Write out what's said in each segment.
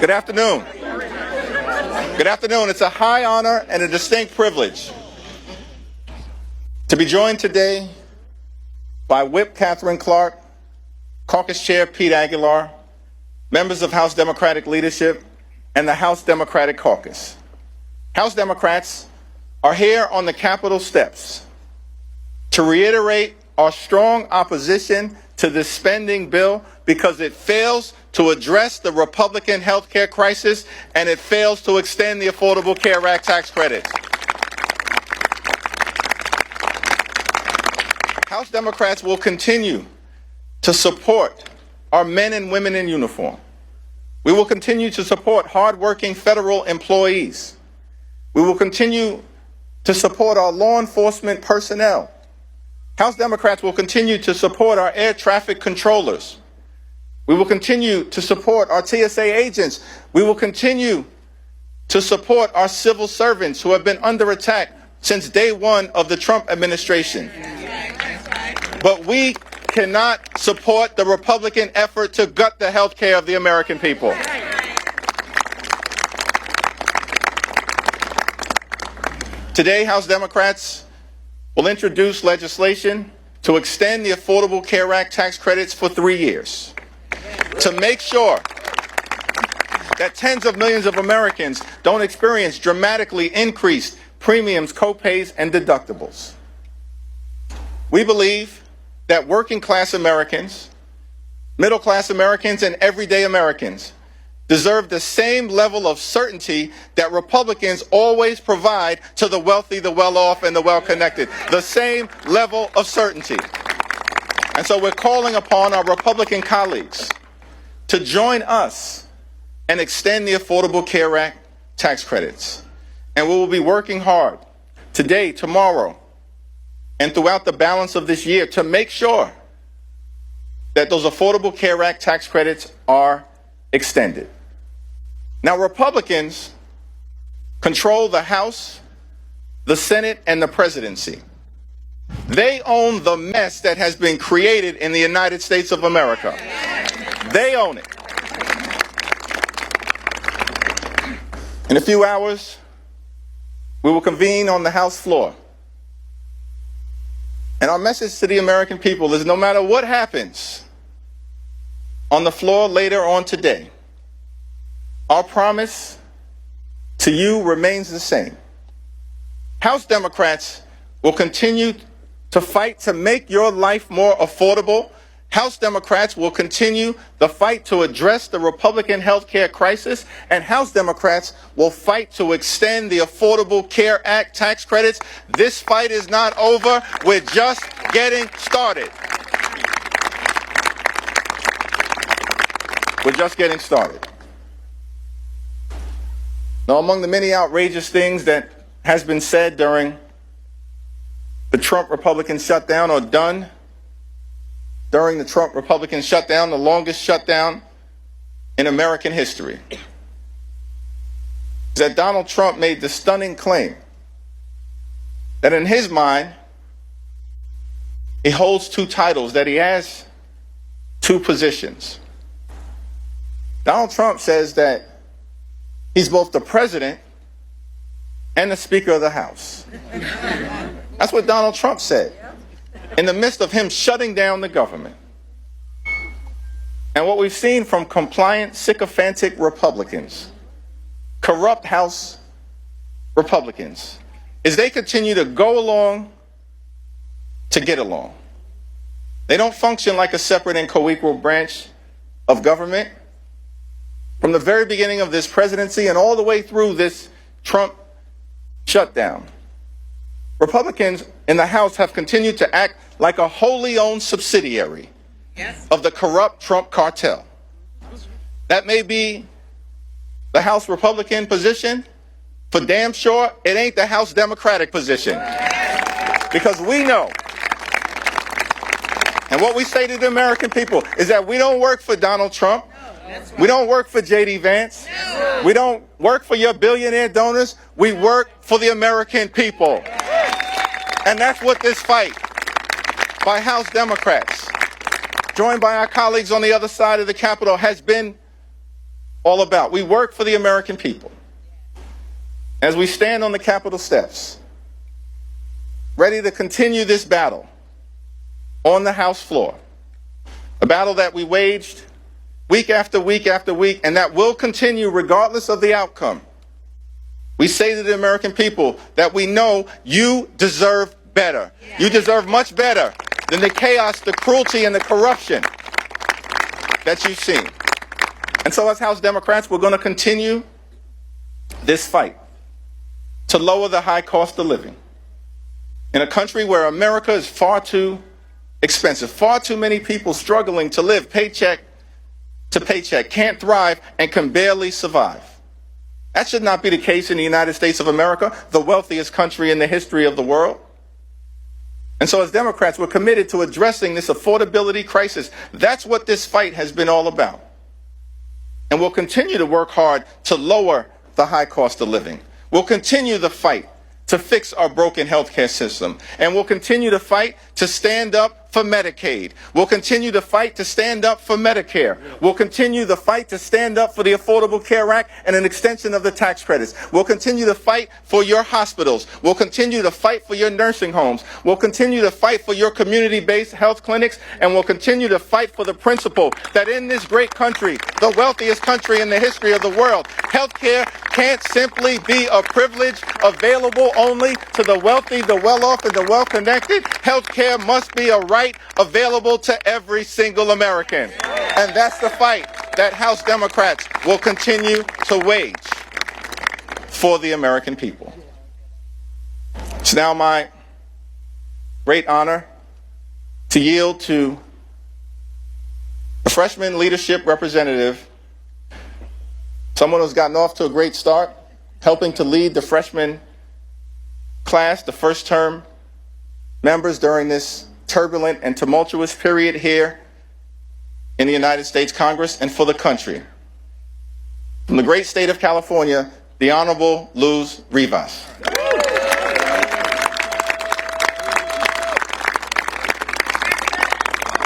Good afternoon. Good afternoon. It's a high honor and a distinct privilege to be joined today by Whip Catherine Clark, Caucus Chair Pete Aguilar, members of House Democratic leadership, and the House Democratic Caucus. House Democrats are here on the Capitol steps to reiterate our strong opposition to this spending bill because it fails to address the Republican health care crisis and it fails to extend the Affordable Care Act tax credits. House Democrats will continue to support our men and women in uniform. We will continue to support hardworking federal employees. We will continue to support our law enforcement personnel. House Democrats will continue to support our air traffic controllers. We will continue to support our TSA agents. We will continue to support our civil servants who have been under attack since day one of the Trump administration. But we cannot support the Republican effort to gut the health care of the American people. Today, House Democrats will introduce legislation to extend the Affordable Care Act tax credits for 3 years to make sure that tens of millions of Americans don't experience dramatically increased premiums, co-pays, and deductibles. We believe that working class Americans, middle class Americans, and everyday Americans deserve the same level of certainty that Republicans always provide to the wealthy, the well-off, and the well-connected. The same level of certainty. And so we're calling upon our Republican colleagues to join us and extend the Affordable Care Act tax credits. And we will be working hard today, tomorrow, and throughout the balance of this year to make sure that those Affordable Care Act tax credits are extended. Now, Republicans control the House, the Senate, and the presidency. They own the mess that has been created in the United States of America. They own it. In a few hours, we will convene on the House floor. And our message to the American people is no matter what happens on the floor later on today, our promise to you remains the same. House Democrats will continue to fight to make your life more affordable. House Democrats will continue the fight to address the Republican health care crisis, and House Democrats will fight to extend the Affordable Care Act tax credits. This fight is not over. We're just getting started. We're just getting started. Now, among the many outrageous things that has been said during the Trump Republican shutdown or done during the Trump Republican shutdown, the longest shutdown in American history, is that Donald Trump made the stunning claim that in his mind, he holds two titles, that he has two positions. Donald Trump says that he's both the president and the Speaker of the House. That's what Donald Trump said in the midst of him shutting down the government. And what we've seen from compliant, sycophantic Republicans, corrupt House Republicans, is they continue to go along to get along. They don't function like a separate and co-equal branch of government. From the very beginning of this presidency and all the way through this Trump shutdown, Republicans in the House have continued to act like a wholly owned subsidiary of the corrupt Trump cartel. That may be the House Republican position. For damn sure, it ain't the House Democratic position. Because we know, and what we say to the American people is that we don't work for Donald Trump. We don't work for J.D. Vance. We don't work for your billionaire donors. We work for the American people. And that's what this fight by House Democrats, joined by our colleagues on the other side of the Capitol, has been all about. We work for the American people. As we stand on the Capitol steps, ready to continue this battle on the House floor, a battle that we waged week after week after week, and that will continue regardless of the outcome. We say to the American people that we know you deserve better. You deserve much better than the chaos, the cruelty, and the corruption that you've seen. And so as House Democrats, we're going to continue this fight to lower the high cost of living in a country where America is far too expensive, far too many people struggling to live paycheck to paycheck, can't thrive, and can barely survive. That should not be the case in the United States of America, the wealthiest country in the history of the world. And so as Democrats, we're committed to addressing this affordability crisis. That's what this fight has been all about. And we'll continue to work hard to lower the high cost of living. We'll continue the fight to fix our broken healthcare system. And we'll continue to fight to stand up for Medicaid. We'll continue to fight to stand up for Medicare. We'll continue the fight to stand up for the Affordable Care Act and an extension of the tax credits. We'll continue to fight for your hospitals. We'll continue to fight for your nursing homes. We'll continue to fight for your community-based health clinics. And we'll continue to fight for the principle that in this great country, the wealthiest country in the history of the world, healthcare can't simply be a privilege available only to the wealthy, the well-off, and the well-connected. Healthcare must be a right available to every single American. And that's the fight that House Democrats will continue to wage for the American people. It's now my great honor to yield to the freshman leadership representative, someone who's gotten off to a great start, helping to lead the freshman class, the first term members during this turbulent and tumultuous period here in the United States Congress and for the country. From the great state of California, the Honorable Luz Rivas.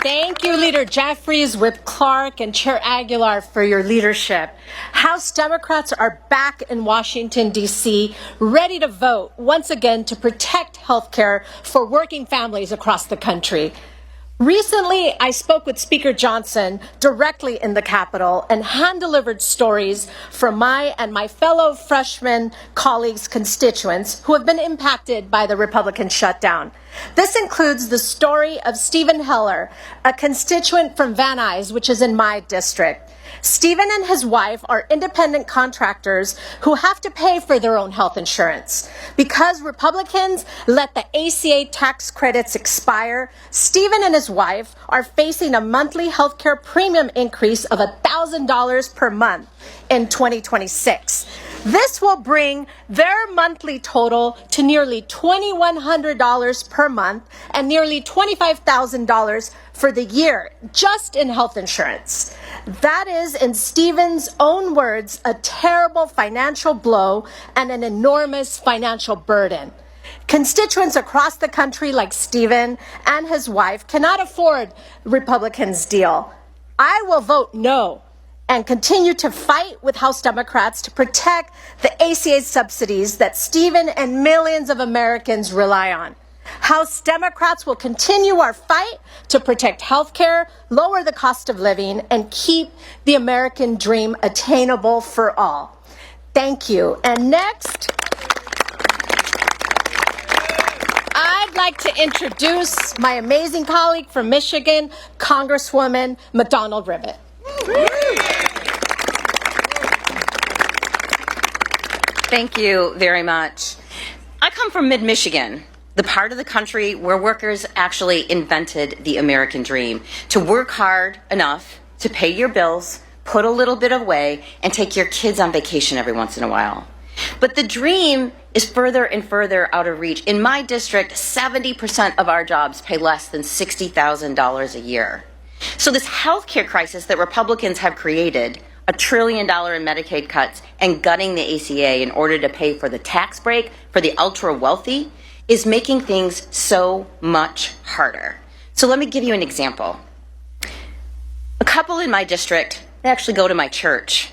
Thank you, Leader Jeffries, Whip Clark, and Chair Aguilar for your leadership. House Democrats are back in Washington, D.C., ready to vote once again to protect health care for working families across the country. Recently, I spoke with Speaker Johnson directly in the Capitol and hand-delivered stories from my and my fellow freshman colleagues' constituents who have been impacted by the Republican shutdown. This includes the story of Stephen Heller, a constituent from Van Nuys, which is in my district. Stephen and his wife are independent contractors who have to pay for their own health insurance. Because Republicans let the ACA tax credits expire, Stephen and his wife are facing a monthly health care premium increase of $1,000 per month in 2026. This will bring their monthly total to nearly $2,100 per month and nearly $25,000 for the year, just in health insurance. That is, in Stephen's own words, a terrible financial blow and an enormous financial burden. Constituents across the country like Stephen and his wife cannot afford Republicans' deal. I will vote no and continue to fight with House Democrats to protect the ACA subsidies that Stephen and millions of Americans rely on. House Democrats will continue our fight to protect health care, lower the cost of living, and keep the American dream attainable for all. Thank you. And next, I'd like to introduce my amazing colleague from Michigan, Congresswoman McDonald-Rivet. Thank you very much. I come from mid-Michigan, the part of the country where workers actually invented the American dream, to work hard enough to pay your bills, put a little bit away, and take your kids on vacation every once in a while. But the dream is further and further out of reach. In my district, 70% of our jobs pay less than $60,000 a year. So this healthcare crisis that Republicans have created, $1 trillion in Medicaid cuts and gutting the ACA in order to pay for the tax break for the ultra wealthy, is making things so much harder. So let me give you an example. A couple in my district, they actually go to my church.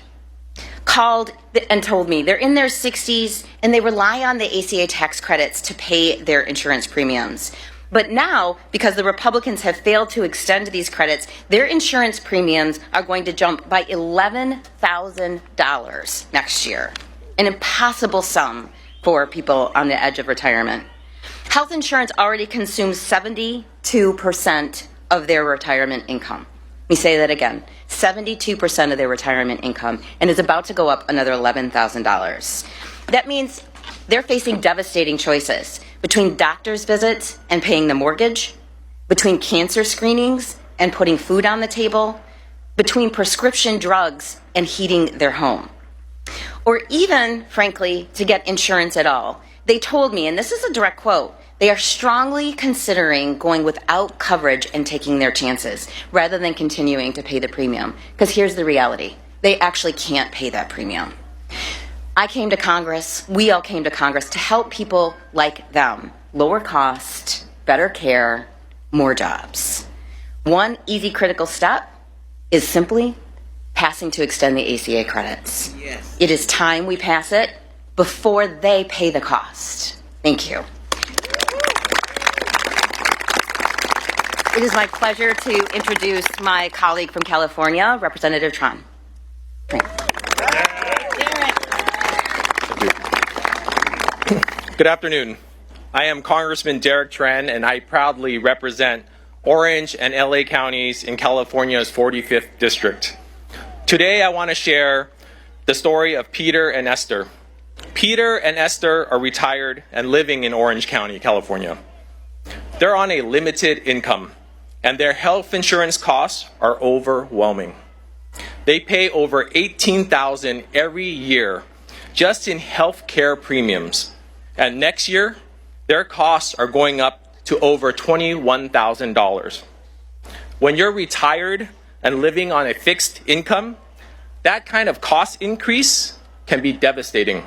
called and told me they're in their 60s and they rely on the ACA tax credits to pay their insurance premiums. But now, because the Republicans have failed to extend these credits, their insurance premiums are going to jump by $11,000 next year. An impossible sum for people on the edge of retirement. Health insurance already consumes 72% of their retirement income. Let me say that again. 72% of their retirement income, and is about to go up another $11,000. That means they're facing devastating choices between doctor's visits and paying the mortgage, between cancer screenings and putting food on the table, between prescription drugs and heating their home. Or even, frankly, to get insurance at all. They told me, and this is a direct quote, they are strongly considering going without coverage and taking their chances rather than continuing to pay the premium. Because here's the reality. They actually can't pay that premium. I came to Congress, we all came to Congress to help people like them. Lower cost, better care, more jobs. One easy critical step is simply passing to extend the ACA credits. Yes. It is time we pass it before they pay the cost. Thank you. It is my pleasure to introduce my colleague from California, Representative Tran. Good afternoon. I am Congressman Derek Tran, and I proudly represent Orange and LA counties in California's 45th district. Today I want to share the story of Peter and Esther. Peter and Esther are retired and living in Orange County, California. They're on a limited income, and their health insurance costs are overwhelming. They pay over $18,000 every year just in health care premiums. And next year, their costs are going up to over $21,000. When you're retired and living on a fixed income, that kind of cost increase can be devastating.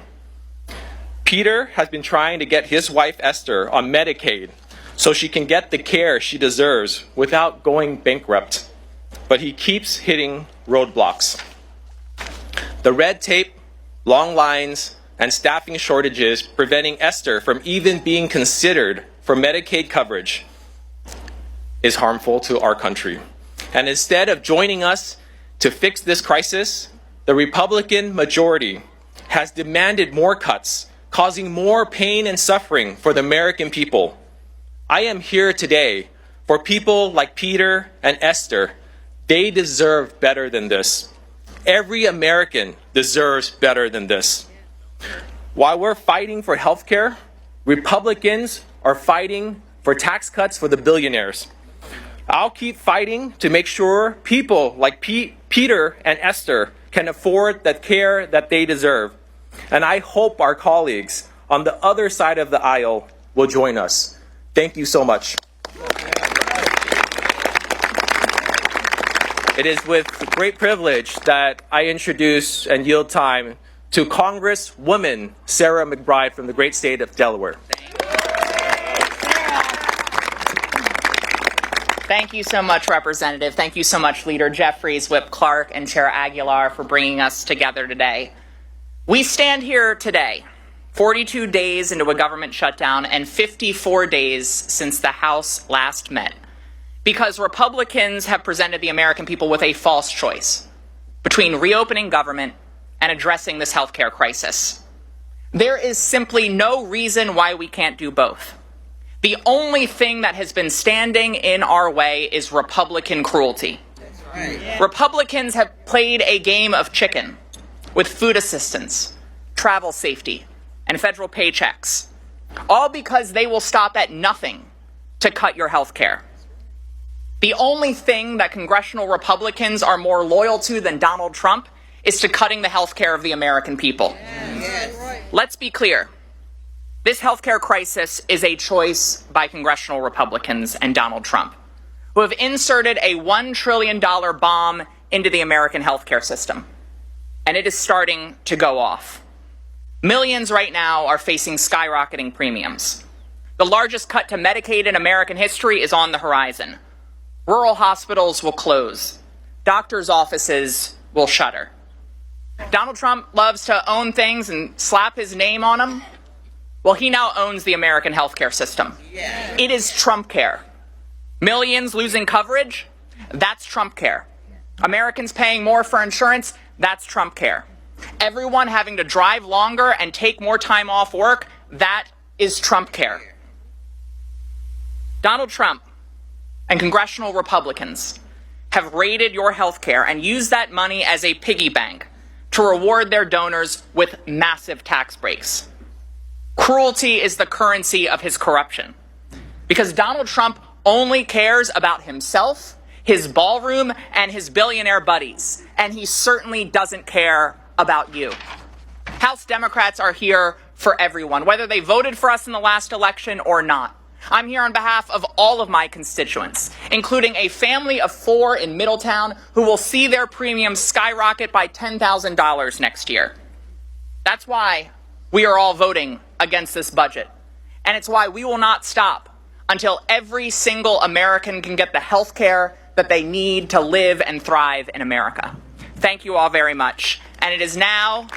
Peter has been trying to get his wife Esther on Medicaid so she can get the care she deserves without going bankrupt. But he keeps hitting roadblocks. The red tape, long lines, and staffing shortages preventing Esther from even being considered for Medicaid coverage is harmful to our country. And instead of joining us to fix this crisis, the Republican majority has demanded more cuts, causing more pain and suffering for the American people. I am here today for people like Peter and Esther. They deserve better than this. Every American deserves better than this. While we're fighting for health care, Republicans are fighting for tax cuts for the billionaires. I'll keep fighting to make sure people like Peter and Esther can afford the care that they deserve. And I hope our colleagues on the other side of the aisle will join us. Thank you so much. It is with great privilege that I introduce and yield time to Congresswoman Sarah McBride from the great state of Delaware. Thank you so much, Representative. Thank you so much, Leader Jeffries, Whip Clark, and Chair Aguilar for bringing us together today. We stand here today, 42 days into a government shutdown and 54 days since the House last met, because Republicans have presented the American people with a false choice between reopening government and addressing this healthcare crisis. There is simply no reason why we can't do both. The only thing that has been standing in our way is Republican cruelty. That's right. Yeah. Republicans have played a game of chicken with food assistance, travel safety, and federal paychecks, all because they will stop at nothing to cut your health care. The only thing that congressional Republicans are more loyal to than Donald Trump is to cutting the health care of the American people. Yes. Let's be clear. This healthcare crisis is a choice by congressional Republicans and Donald Trump, who have inserted a $1 trillion bomb into the American healthcare system. And it is starting to go off. Millions right now are facing skyrocketing premiums. The largest cut to Medicaid in American history is on the horizon. Rural hospitals will close. Doctors' offices will shutter. Donald Trump loves to own things and slap his name on them. Well, he now owns the American healthcare system. It is Trump care. Millions losing coverage, that's Trump care. Americans paying more for insurance, that's Trump care. Everyone having to drive longer and take more time off work, that is Trump care. Donald Trump and congressional Republicans have raided your health care and used that money as a piggy bank to reward their donors with massive tax breaks. Cruelty is the currency of his corruption, because Donald Trump only cares about himself, his ballroom, and his billionaire buddies, and he certainly doesn't care about you. House Democrats are here for everyone, whether they voted for us in the last election or not. I'm here on behalf of all of my constituents, including a family of 4 in Middletown who will see their premiums skyrocket by $10,000 next year. That's why we are all voting against this budget. And it's why we will not stop until every single American can get the health care that they need to live and thrive in America. Thank you all very much. And it is now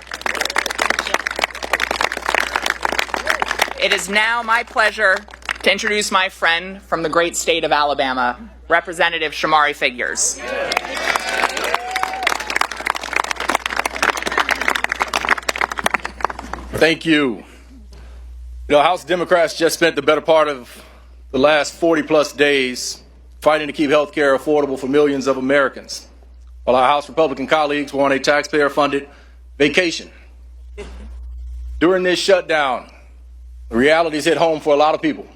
my pleasure to introduce my friend from the great state of Alabama, Representative Shamari Figures. Thank you. House Democrats just spent the better part of the last 40-plus days fighting to keep health care affordable for millions of Americans, while our House Republican colleagues were on a taxpayer-funded vacation. During this shutdown, the realities hit home for a lot of people.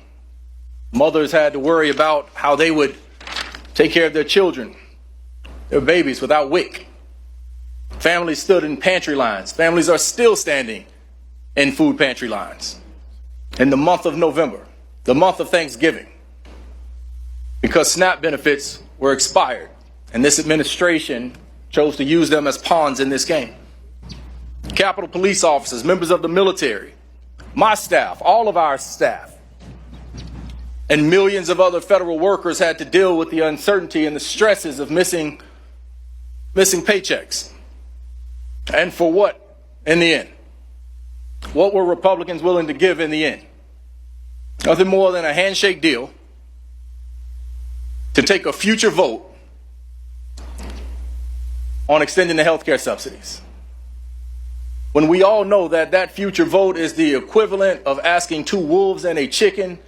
Mothers had to worry about how they would take care of their children, their babies, without WIC. Families stood in pantry lines. Families are still standing in food pantry lines. In the month of November, the month of Thanksgiving, because SNAP benefits were expired, and this administration chose to use them as pawns in this game. Capitol police officers, members of the military, my staff, all of our staff, and millions of other federal workers had to deal with the uncertainty and the stresses of missing paychecks. And for what in the end? What were Republicans willing to give in the end? Nothing more than a handshake deal to take a future vote on extending the health care subsidies, when we all know that that future vote is the equivalent of asking 2 wolves and a chicken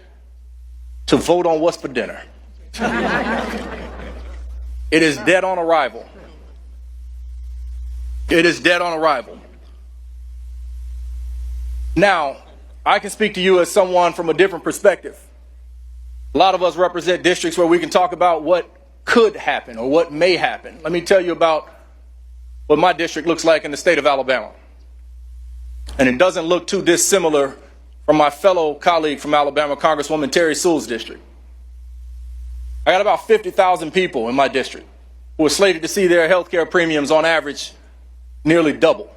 to vote on what's for dinner. It is dead on arrival. It is dead on arrival. Now, I can speak to you as someone from a different perspective. A lot of us represent districts where we can talk about what could happen or what may happen. Let me tell you about what my district looks like in the state of Alabama. And it doesn't look too dissimilar from my fellow colleague from Alabama, Congresswoman Terry Sewell's district. I got about 50,000 people in my district who are slated to see their health care premiums on average nearly double.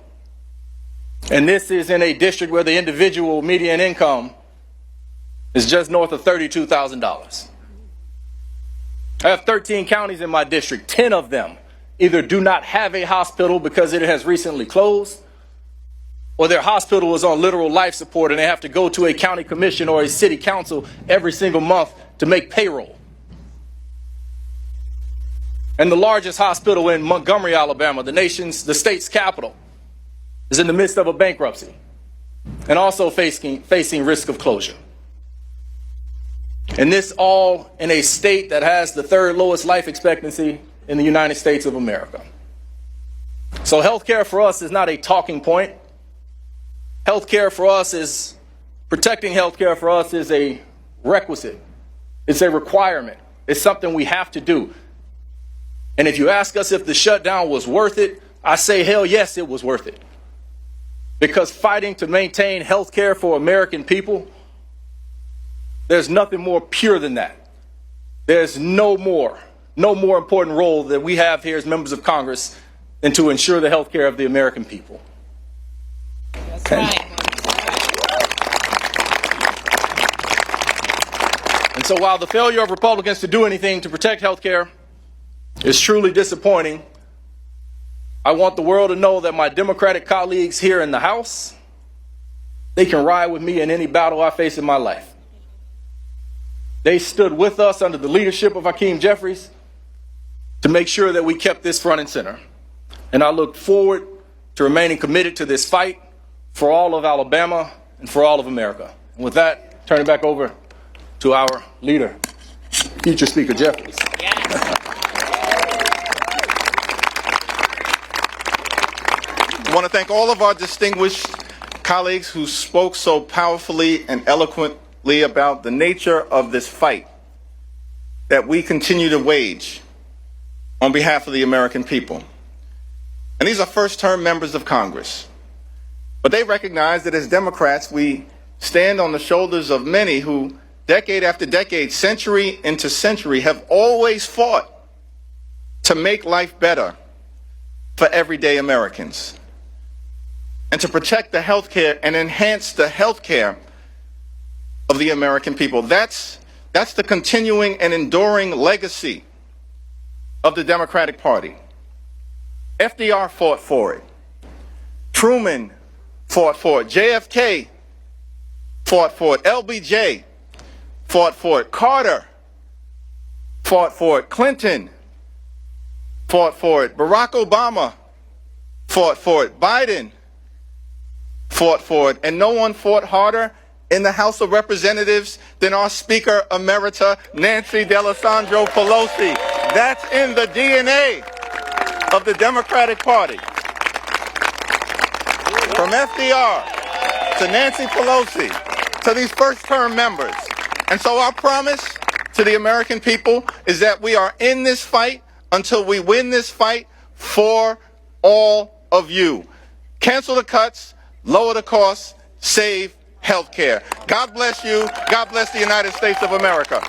And this is in a district where the individual median income is just north of $32,000. I have 13 counties in my district. 10 of them either do not have a hospital because it has recently closed, or their hospital is on literal life support and they have to go to a county commission or a city council every single month to make payroll. And the largest hospital in Montgomery, Alabama, the state's capital, is in the midst of a bankruptcy and also facing risk of closure. And this all in a state that has the 3rd lowest life expectancy in the United States of America. So healthcare for us is not a talking point. Healthcare for us is, protecting healthcare for us is a requisite. It's a requirement. It's something we have to do. And if you ask us if the shutdown was worth it, I say, hell yes, it was worth it. Because fighting to maintain health care for American people, there's nothing more pure than that. There's no more important role that we have here as members of Congress than to ensure the health care of the American people. That's right. And so while the failure of Republicans to do anything to protect health care is truly disappointing, I want the world to know that my Democratic colleagues here in the House, they can ride with me in any battle I face in my life. They stood with us under the leadership of Hakeem Jeffries to make sure that we kept this front and center. And I look forward to remaining committed to this fight for all of Alabama and for all of America. And with that, turn it back over to our leader, future Speaker Jeffries. I want to thank all of our distinguished colleagues who spoke so powerfully and eloquently about the nature of this fight that we continue to wage on behalf of the American people. And these are first-term members of Congress. But they recognize that as Democrats, we stand on the shoulders of many who, decade after decade, century into century, have always fought to make life better for everyday Americans and to protect the health care and enhance the health care of the American people. That's the continuing and enduring legacy of the Democratic Party. FDR fought for it. Truman fought for it. JFK fought for it. LBJ fought for it. Carter fought for it. Clinton fought for it. Barack Obama fought for it. Biden fought for it. And no one fought harder in the House of Representatives than our Speaker Emerita, Nancy D'Alessandro Pelosi. That's in the DNA of the Democratic Party. From FDR to Nancy Pelosi to these first-term members. And so our promise to the American people is that we are in this fight until we win this fight for all of you. Cancel the cuts, lower the costs, save health care. God bless you. God bless the United States of America.